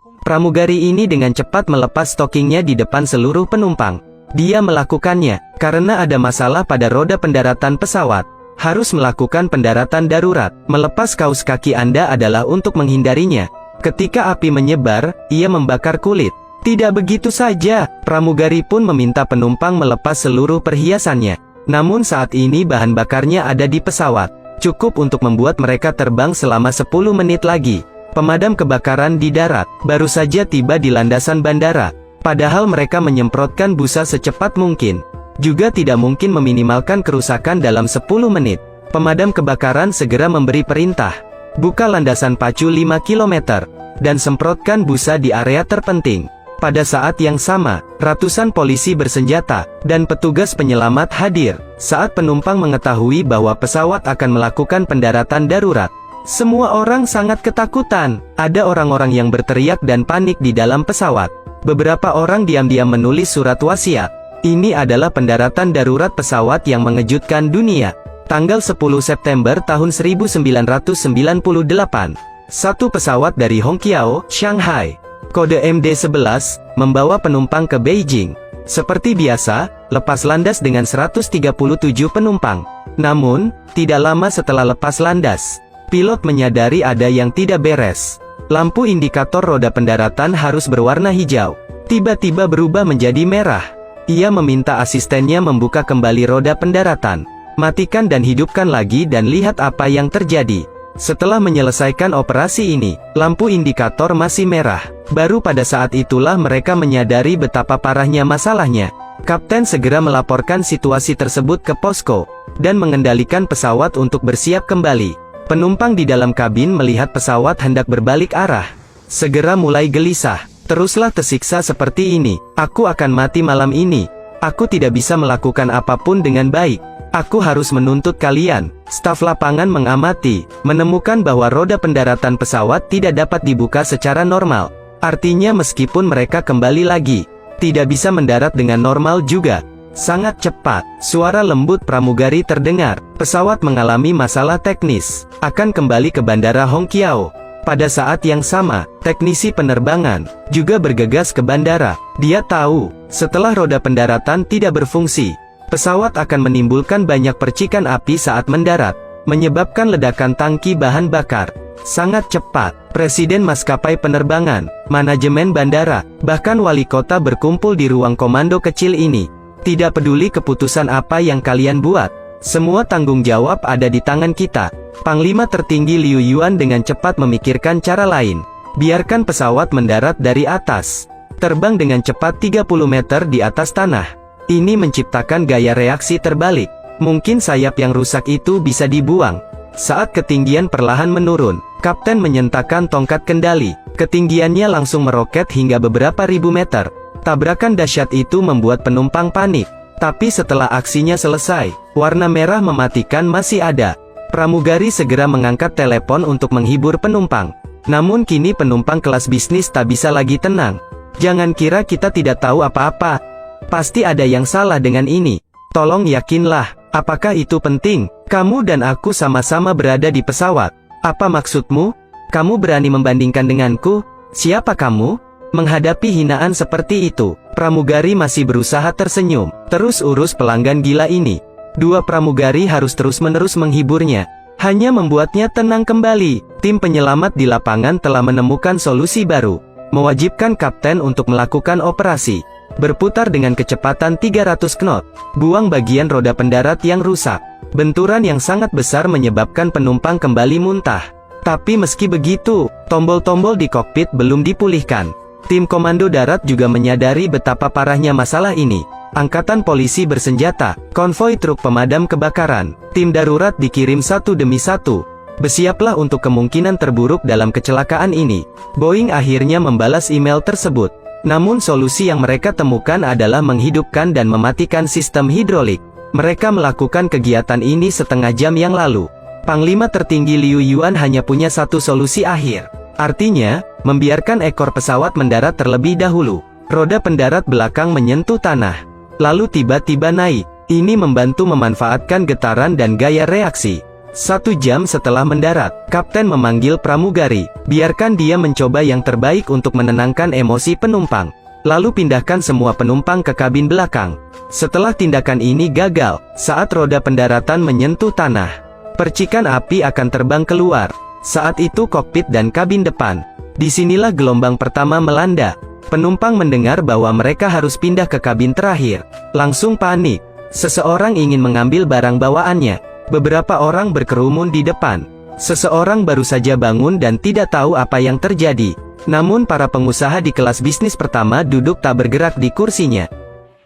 Pramugari ini dengan cepat melepas stokingnya di depan seluruh penumpang. Dia melakukannya karena ada masalah pada roda pendaratan pesawat. Harus melakukan pendaratan darurat. Melepas kaos kaki Anda adalah untuk menghindarinya. Ketika api menyebar, ia membakar kulit. Tidak begitu saja, pramugari pun meminta penumpang melepas seluruh perhiasannya. Namun saat ini bahan bakarnya ada di pesawat. Cukup untuk membuat mereka terbang selama 10 menit lagi. Pemadam kebakaran di darat baru saja tiba di landasan bandara. Padahal mereka menyemprotkan busa secepat mungkin. Juga tidak mungkin meminimalkan kerusakan dalam 10 menit. Pemadam kebakaran segera memberi perintah. Buka landasan pacu 5 km. Dan semprotkan busa di area terpenting. Pada saat yang sama, ratusan polisi bersenjata dan petugas penyelamat hadir saat penumpang mengetahui bahwa pesawat akan melakukan pendaratan darurat. Semua orang sangat ketakutan. Ada orang-orang yang berteriak dan panik di dalam pesawat. Beberapa orang diam-diam menulis surat wasiat. Ini adalah pendaratan darurat pesawat yang mengejutkan dunia. Tanggal 10 September tahun 1998. Satu pesawat dari Hongqiao, Shanghai, kode MD-11, membawa penumpang ke Beijing. Seperti biasa, lepas landas dengan 137 penumpang. Namun, tidak lama setelah lepas landas, pilot menyadari ada yang tidak beres. Lampu indikator roda pendaratan harus berwarna hijau. Tiba-tiba berubah menjadi merah. Ia meminta asistennya membuka kembali roda pendaratan. Matikan dan hidupkan lagi dan lihat apa yang terjadi. Setelah menyelesaikan operasi ini, lampu indikator masih merah. Baru pada saat itulah mereka menyadari betapa parahnya masalahnya. Kapten segera melaporkan situasi tersebut ke posko, dan mengendalikan pesawat untuk bersiap kembali. Penumpang di dalam kabin melihat pesawat hendak berbalik arah. Segera mulai gelisah. Teruslah tersiksa seperti ini. Aku akan mati malam ini. Aku tidak bisa melakukan apapun dengan baik. Aku harus menuntut kalian. Staf lapangan mengamati, menemukan bahwa roda pendaratan pesawat tidak dapat dibuka secara normal. Artinya meskipun mereka kembali lagi, tidak bisa mendarat dengan normal juga. Sangat cepat, suara lembut pramugari terdengar. Pesawat mengalami masalah teknis, akan kembali ke bandara Hongqiao. Pada saat yang sama, teknisi penerbangan juga bergegas ke bandara. Dia tahu, setelah roda pendaratan tidak berfungsi, pesawat akan menimbulkan banyak percikan api saat mendarat, menyebabkan ledakan tangki bahan bakar. Sangat cepat, presiden maskapai penerbangan, manajemen bandara, bahkan wali kota berkumpul di ruang komando kecil ini. Tidak peduli keputusan apa yang kalian buat, semua tanggung jawab ada di tangan kita. Panglima tertinggi Liu Yuan dengan cepat memikirkan cara lain. Biarkan pesawat mendarat dari atas. Terbang dengan cepat 30 meter di atas tanah. Ini menciptakan gaya reaksi terbalik. Mungkin sayap yang rusak itu bisa dibuang. Saat ketinggian perlahan menurun, kapten menyentakkan tongkat kendali. Ketinggiannya langsung meroket hingga beberapa ribu meter. Tabrakan dahsyat itu membuat penumpang panik. Tapi setelah aksinya selesai, warna merah mematikan masih ada. Pramugari segera mengangkat telepon untuk menghibur penumpang. Namun kini penumpang kelas bisnis tak bisa lagi tenang. Jangan kira kita tidak tahu apa-apa. Pasti ada yang salah dengan ini. Tolong yakinlah, apakah itu penting? Kamu dan aku sama-sama berada di pesawat. Apa maksudmu? Kamu berani membandingkan denganku? Siapa kamu? Menghadapi hinaan seperti itu, pramugari masih berusaha tersenyum. Terus urus pelanggan gila ini. Dua pramugari harus terus-menerus menghiburnya. Hanya membuatnya tenang kembali. Tim penyelamat di lapangan telah menemukan solusi baru. Mewajibkan kapten untuk melakukan operasi. Berputar dengan kecepatan 300 knot. Buang bagian roda pendarat yang rusak. Benturan yang sangat besar menyebabkan penumpang kembali muntah. Tapi meski begitu, tombol-tombol di kokpit belum dipulihkan. Tim komando darat juga menyadari betapa parahnya masalah ini. Angkatan polisi bersenjata, konvoi truk pemadam kebakaran, tim darurat dikirim satu demi satu. Bersiaplah untuk kemungkinan terburuk dalam kecelakaan ini. Boeing akhirnya membalas email tersebut. Namun solusi yang mereka temukan adalah menghidupkan dan mematikan sistem hidrolik. Mereka melakukan kegiatan ini setengah jam yang lalu. Panglima tertinggi Liu Yuan hanya punya satu solusi akhir. Artinya, membiarkan ekor pesawat mendarat terlebih dahulu. Roda pendarat belakang menyentuh tanah. Lalu tiba-tiba naik. Ini membantu memanfaatkan getaran dan gaya reaksi. 1 jam setelah mendarat, kapten memanggil pramugari. Biarkan dia mencoba yang terbaik untuk menenangkan emosi penumpang. Lalu pindahkan semua penumpang ke kabin belakang. Setelah tindakan ini gagal, saat roda pendaratan menyentuh tanah, percikan api akan terbang keluar. Saat itu kokpit dan kabin depan. Disinilah gelombang pertama melanda. Penumpang mendengar bahwa mereka harus pindah ke kabin terakhir. Langsung panik. Seseorang ingin mengambil barang bawaannya. Beberapa orang berkerumun di depan. Seseorang baru saja bangun dan tidak tahu apa yang terjadi. Namun para pengusaha di kelas bisnis pertama duduk tak bergerak di kursinya.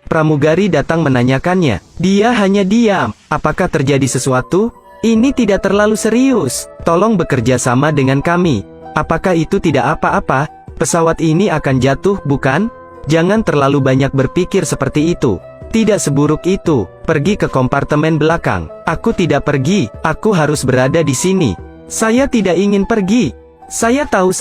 Pramugari datang menanyakannya. Dia hanya diam. Apakah terjadi sesuatu? Ini tidak terlalu serius. Tolong bekerja sama dengan kami. Apakah itu tidak apa-apa? Pesawat ini akan jatuh, bukan? Jangan terlalu banyak berpikir seperti itu. Tidak seburuk itu. Pergi ke kompartemen belakang. Aku tidak pergi. Aku harus berada di sini. Saya tidak ingin pergi. Saya tahu.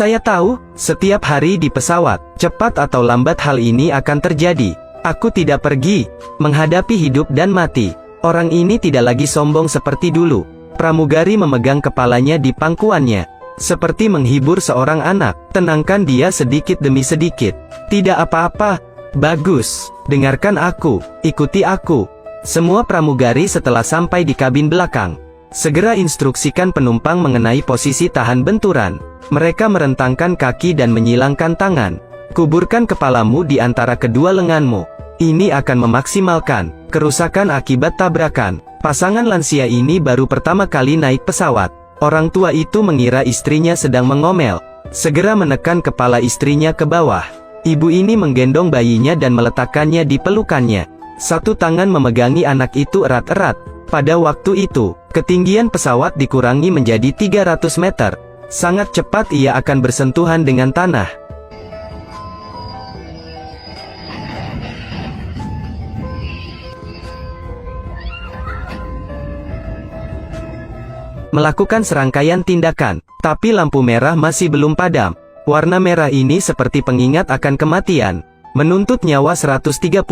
Setiap hari di pesawat, cepat atau lambat hal ini akan terjadi. Aku tidak pergi. Menghadapi hidup dan mati. Orang ini tidak lagi sombong seperti dulu. Pramugari memegang kepalanya di pangkuannya. Seperti menghibur seorang anak. Tenangkan dia sedikit demi sedikit. Tidak apa-apa. Bagus. Dengarkan aku. Ikuti aku. Semua pramugari setelah sampai di kabin belakang, segera instruksikan penumpang mengenai posisi tahan benturan. Mereka merentangkan kaki dan menyilangkan tangan. Kuburkan kepalamu di antara kedua lenganmu. Ini akan memaksimalkan kerusakan akibat tabrakan. Pasangan lansia ini baru pertama kali naik pesawat. Orang tua itu mengira istrinya sedang mengomel. Segera menekan kepala istrinya ke bawah. Ibu ini menggendong bayinya dan meletakkannya di pelukannya. Satu tangan memegangi anak itu erat-erat. Pada waktu itu, ketinggian pesawat dikurangi menjadi 300 meter. Sangat cepat ia akan bersentuhan dengan tanah. Melakukan serangkaian tindakan, tapi lampu merah masih belum padam. Warna merah ini seperti pengingat akan kematian, menuntut nyawa 137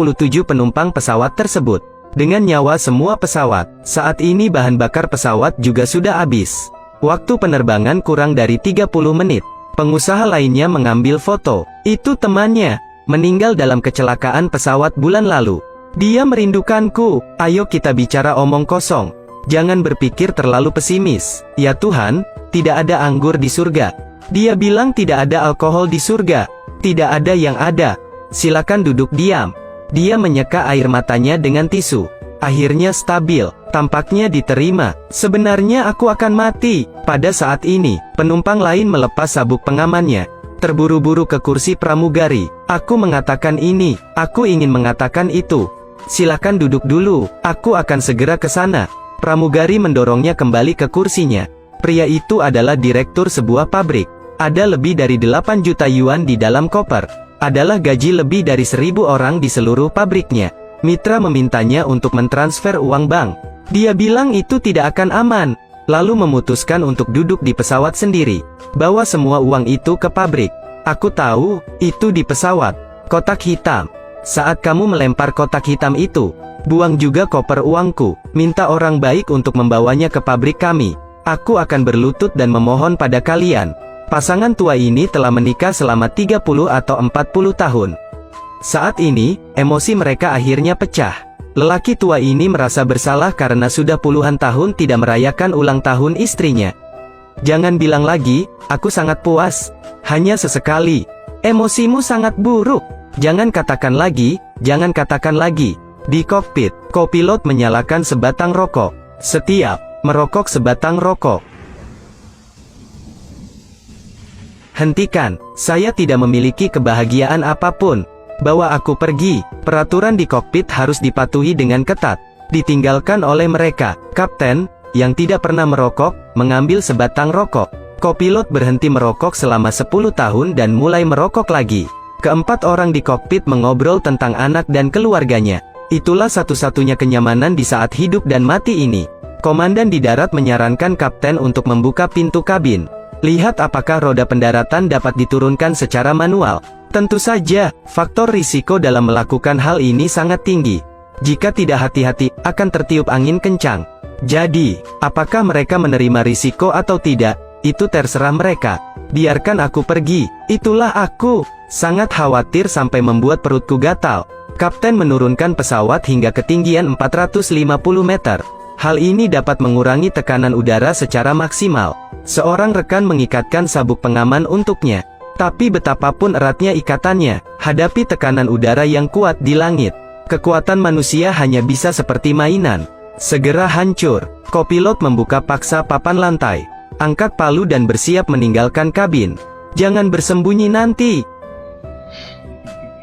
penumpang pesawat tersebut. Dengan nyawa semua pesawat, saat ini bahan bakar pesawat juga sudah habis. Waktu penerbangan kurang dari 30 menit. Pengusaha lainnya mengambil foto. Itu temannya, meninggal dalam kecelakaan pesawat bulan lalu. Dia merindukanku. Ayo kita bicara omong kosong. Jangan berpikir terlalu pesimis. Ya Tuhan, tidak ada anggur di surga. Dia bilang tidak ada alkohol di surga. Tidak ada yang ada. Silakan duduk diam. Dia menyeka air matanya dengan tisu. Akhirnya stabil. Tampaknya diterima. Sebenarnya aku akan mati. Pada saat ini, penumpang lain melepas sabuk pengamannya. Terburu-buru ke kursi pramugari. Aku mengatakan ini. Aku ingin mengatakan itu. Silakan duduk dulu. Aku akan segera ke sana. Pramugari mendorongnya kembali ke kursinya. Pria itu adalah direktur sebuah pabrik. Ada lebih dari 8 juta yuan di dalam koper. Adalah gaji lebih dari 1000 orang di seluruh pabriknya. Mitra memintanya untuk mentransfer uang bank. Dia bilang itu tidak akan aman. Lalu memutuskan untuk duduk di pesawat sendiri. Bawa semua uang itu ke pabrik. Aku tahu, itu di pesawat. Kotak hitam. Saat kamu melempar kotak hitam itu, buang juga koper uangku. Minta orang baik untuk membawanya ke pabrik kami. Aku akan berlutut dan memohon pada kalian. Pasangan tua ini telah menikah selama 30 atau 40 tahun. Saat ini, emosi mereka akhirnya pecah. Lelaki tua ini merasa bersalah karena sudah puluhan tahun tidak merayakan ulang tahun istrinya. Jangan bilang lagi, aku sangat puas. Hanya sesekali. Emosimu sangat buruk. Jangan katakan lagi, jangan katakan lagi. Di kokpit, kopilot menyalakan sebatang rokok. Setiap merokok sebatang rokok. Hentikan, saya tidak memiliki kebahagiaan apapun. Bawa aku pergi. Peraturan di kokpit harus dipatuhi dengan ketat. Ditinggalkan oleh mereka. Kapten, yang tidak pernah merokok, mengambil sebatang rokok. Kopilot berhenti merokok selama 10 tahun dan mulai merokok lagi. Keempat orang di kokpit mengobrol tentang anak dan keluarganya. Itulah satu-satunya kenyamanan di saat hidup dan mati ini. Komandan di darat menyarankan kapten untuk membuka pintu kabin. Lihat apakah roda pendaratan dapat diturunkan secara manual. Tentu saja, faktor risiko dalam melakukan hal ini sangat tinggi. Jika tidak hati-hati, akan tertiup angin kencang. Jadi, apakah mereka menerima risiko atau tidak? Itu terserah mereka. Biarkan aku pergi. Itulah aku. Sangat khawatir sampai membuat perutku gatal. Kapten menurunkan pesawat hingga ketinggian 450 meter. Hal ini dapat mengurangi tekanan udara secara maksimal. Seorang rekan mengikatkan sabuk pengaman untuknya. Tapi betapapun eratnya ikatannya, hadapi tekanan udara yang kuat di langit. Kekuatan manusia hanya bisa seperti mainan. Segera hancur. Kopilot membuka paksa papan lantai. Angkat palu dan bersiap meninggalkan kabin. Jangan bersembunyi nanti.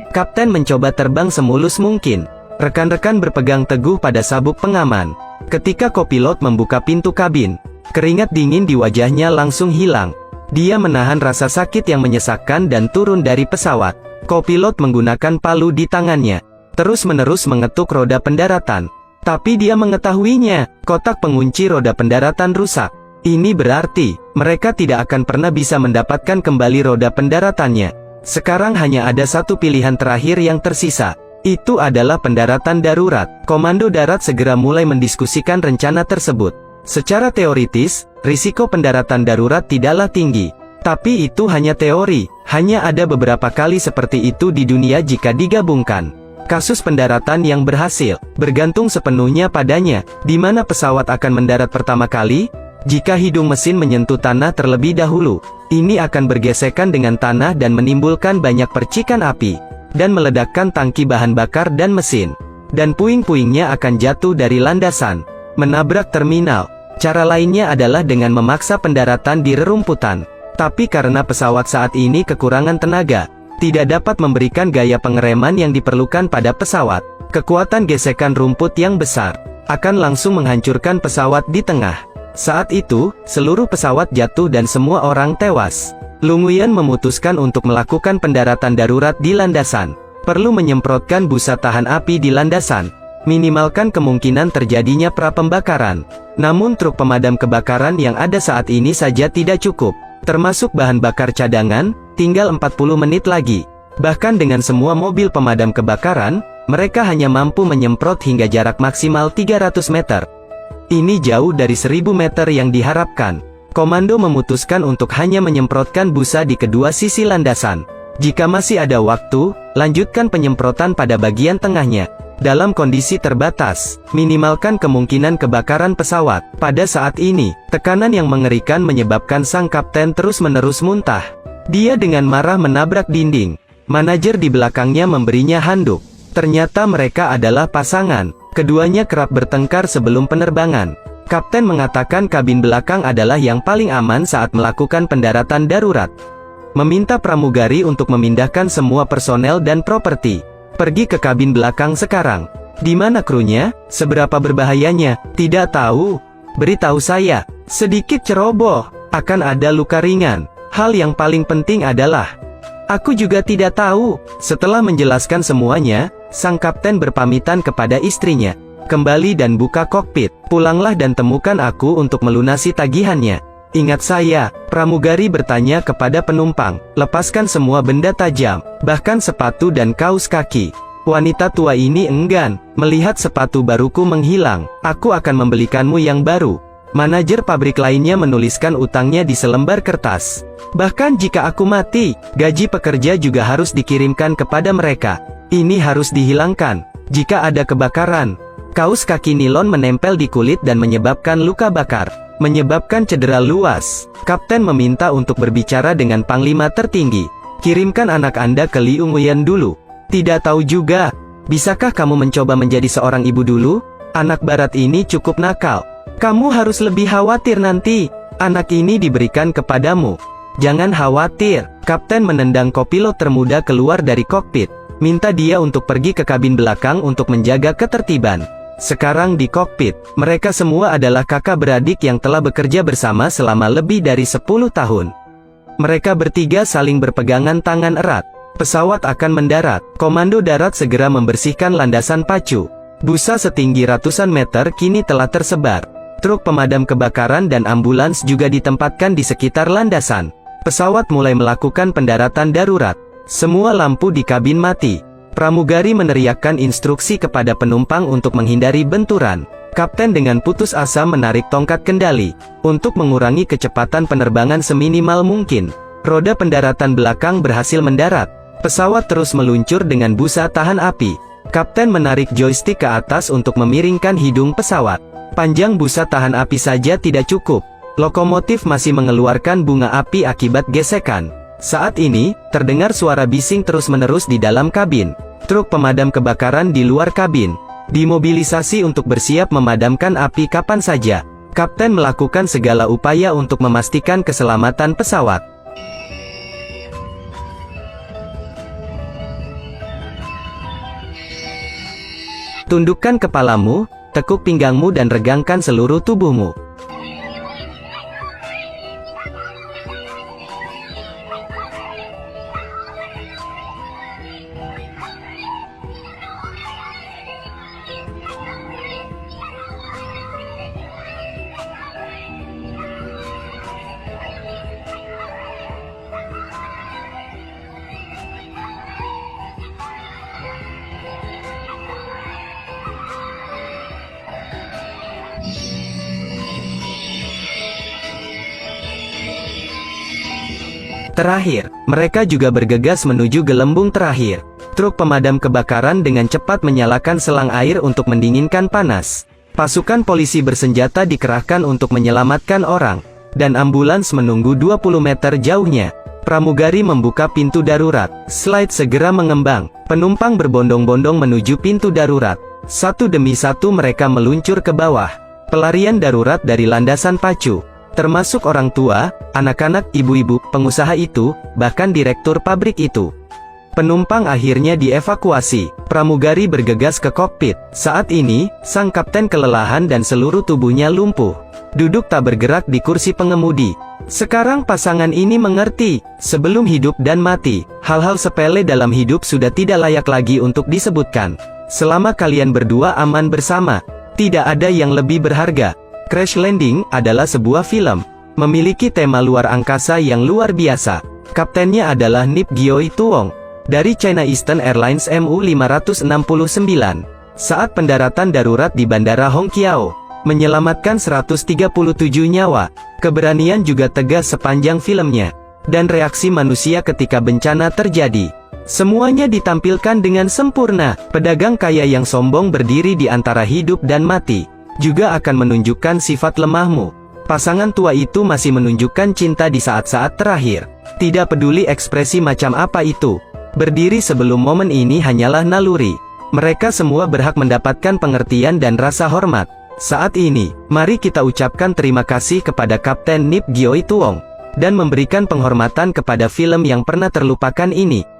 Kapten mencoba terbang semulus mungkin. Rekan-rekan berpegang teguh pada sabuk pengaman. Ketika kopilot membuka pintu kabin, keringat dingin di wajahnya langsung hilang. Dia menahan rasa sakit yang menyesakkan dan turun dari pesawat. Kopilot menggunakan palu di tangannya, terus-menerus mengetuk roda pendaratan. Tapi dia mengetahuinya, kotak pengunci roda pendaratan rusak. Ini berarti, mereka tidak akan pernah bisa mendapatkan kembali roda pendaratannya. Sekarang hanya ada satu pilihan terakhir yang tersisa. Itu adalah pendaratan darurat. Komando darat segera mulai mendiskusikan rencana tersebut. Secara teoritis, risiko pendaratan darurat tidaklah tinggi. Tapi itu hanya teori, hanya ada beberapa kali seperti itu di dunia jika digabungkan. Kasus pendaratan yang berhasil, bergantung sepenuhnya padanya, di mana pesawat akan mendarat pertama kali. Jika hidung mesin menyentuh tanah terlebih dahulu, ini akan bergesekan dengan tanah dan menimbulkan banyak percikan api, dan meledakkan tangki bahan bakar dan mesin. Dan puing-puingnya akan jatuh dari landasan, menabrak terminal. Cara lainnya adalah dengan memaksa pendaratan di rerumputan. Tapi karena pesawat saat ini kekurangan tenaga, tidak dapat memberikan gaya pengereman yang diperlukan pada pesawat. Kekuatan gesekan rumput yang besar akan langsung menghancurkan pesawat di tengah. Saat itu, seluruh pesawat jatuh dan semua orang tewas. Lunguyan memutuskan untuk melakukan pendaratan darurat di landasan. Perlu menyemprotkan busa tahan api di landasan, minimalkan kemungkinan terjadinya pra-pembakaran. Namun truk pemadam kebakaran yang ada saat ini saja tidak cukup. Termasuk bahan bakar cadangan, tinggal 40 menit lagi. Bahkan dengan semua mobil pemadam kebakaran, mereka hanya mampu menyemprot hingga jarak maksimal 300 meter. Ini jauh dari 1000 meter yang diharapkan. Komando memutuskan untuk hanya menyemprotkan busa di kedua sisi landasan. Jika masih ada waktu, lanjutkan penyemprotan pada bagian tengahnya. Dalam kondisi terbatas, minimalkan kemungkinan kebakaran pesawat. Pada saat ini, tekanan yang mengerikan menyebabkan sang kapten terus-menerus muntah. Dia dengan marah menabrak dinding. Manajer di belakangnya memberinya handuk. Ternyata mereka adalah pasangan. Keduanya kerap bertengkar sebelum penerbangan. Kapten mengatakan kabin belakang adalah yang paling aman saat melakukan pendaratan darurat. Meminta pramugari untuk memindahkan semua personel dan properti. Pergi ke kabin belakang sekarang. Di mana krunya? Seberapa berbahayanya? Tidak tahu. Beritahu saya. Sedikit ceroboh. Akan ada luka ringan. Hal yang paling penting adalah, aku juga tidak tahu. Setelah menjelaskan semuanya, sang kapten berpamitan kepada istrinya. Kembali dan buka kokpit. Pulanglah dan temukan aku untuk melunasi tagihannya. Ingat saya, pramugari bertanya kepada penumpang. Lepaskan semua benda tajam, bahkan sepatu dan kaus kaki. Wanita tua ini enggan. Melihat sepatu baruku menghilang, aku akan membelikanmu yang baru. Manajer pabrik lainnya menuliskan utangnya di selembar kertas. Bahkan jika aku mati, gaji pekerja juga harus dikirimkan kepada mereka. Ini harus dihilangkan. Jika ada kebakaran, kaus kaki nilon menempel di kulit dan menyebabkan luka bakar, menyebabkan cedera luas. Kapten meminta untuk berbicara dengan panglima tertinggi. Kirimkan anak Anda ke Liu Nguyen dulu. Tidak tahu juga. Bisakah kamu mencoba menjadi seorang ibu dulu? Anak barat ini cukup nakal. Kamu harus lebih khawatir nanti. Anak ini diberikan kepadamu. Jangan khawatir. Kapten menendang kopilot termuda keluar dari kokpit. Minta dia untuk pergi ke kabin belakang untuk menjaga ketertiban. Sekarang di kokpit, mereka semua adalah kakak beradik yang telah bekerja bersama selama lebih dari 10 tahun. Mereka bertiga saling berpegangan tangan erat. Pesawat akan mendarat. Komando darat segera membersihkan landasan pacu. Busa setinggi ratusan meter kini telah tersebar. Truk pemadam kebakaran dan ambulans juga ditempatkan di sekitar landasan. Pesawat mulai melakukan pendaratan darurat. Semua lampu di kabin mati. Pramugari meneriakkan instruksi kepada penumpang untuk menghindari benturan. Kapten dengan putus asa menarik tongkat kendali, untuk mengurangi kecepatan penerbangan seminimal mungkin. Roda pendaratan belakang berhasil mendarat. Pesawat terus meluncur dengan busa tahan api. Kapten menarik joystick ke atas untuk memiringkan hidung pesawat. Panjang busa tahan api saja tidak cukup. Lokomotif masih mengeluarkan bunga api akibat gesekan. Saat ini, terdengar suara bising terus-menerus di dalam kabin. Truk pemadam kebakaran di luar kabin dimobilisasi untuk bersiap memadamkan api kapan saja. Kapten melakukan segala upaya untuk memastikan keselamatan pesawat. Tundukkan kepalamu, tekuk pinggangmu dan regangkan seluruh tubuhmu. Terakhir, mereka juga bergegas menuju gelembung terakhir. Truk pemadam kebakaran dengan cepat menyalakan selang air untuk mendinginkan panas. Pasukan polisi bersenjata dikerahkan untuk menyelamatkan orang, dan ambulans menunggu 20 meter jauhnya. Pramugari membuka pintu darurat. Slide segera mengembang. Penumpang berbondong-bondong menuju pintu darurat. Satu demi satu mereka meluncur ke bawah. Pelarian darurat dari landasan pacu. Termasuk orang tua, anak-anak, ibu-ibu, pengusaha itu, bahkan direktur pabrik itu. Penumpang akhirnya dievakuasi. Pramugari bergegas ke kokpit. Saat ini, sang kapten kelelahan dan seluruh tubuhnya lumpuh. Duduk tak bergerak di kursi pengemudi. Sekarang pasangan ini mengerti, sebelum hidup dan mati, hal-hal sepele dalam hidup sudah tidak layak lagi untuk disebutkan. Selama kalian berdua aman bersama, tidak ada yang lebih berharga. Crash Landing adalah sebuah film, memiliki tema luar angkasa yang luar biasa. Kaptennya adalah Nip Gyoi Tuong, dari China Eastern Airlines MU-569. Saat pendaratan darurat di Bandara Hongqiao, menyelamatkan 137 nyawa. Keberanian juga tegas sepanjang filmnya. Dan reaksi manusia ketika bencana terjadi. Semuanya ditampilkan dengan sempurna. Pedagang kaya yang sombong berdiri di antara hidup dan mati. Juga akan menunjukkan sifat lemahmu. Pasangan tua itu masih menunjukkan cinta di saat-saat terakhir. Tidak peduli ekspresi macam apa itu. Berdiri sebelum momen ini hanyalah naluri. Mereka semua berhak mendapatkan pengertian dan rasa hormat. Saat ini, mari kita ucapkan terima kasih kepada Kapten Nip Gyoi Tuong. Dan memberikan penghormatan kepada film yang pernah terlupakan ini.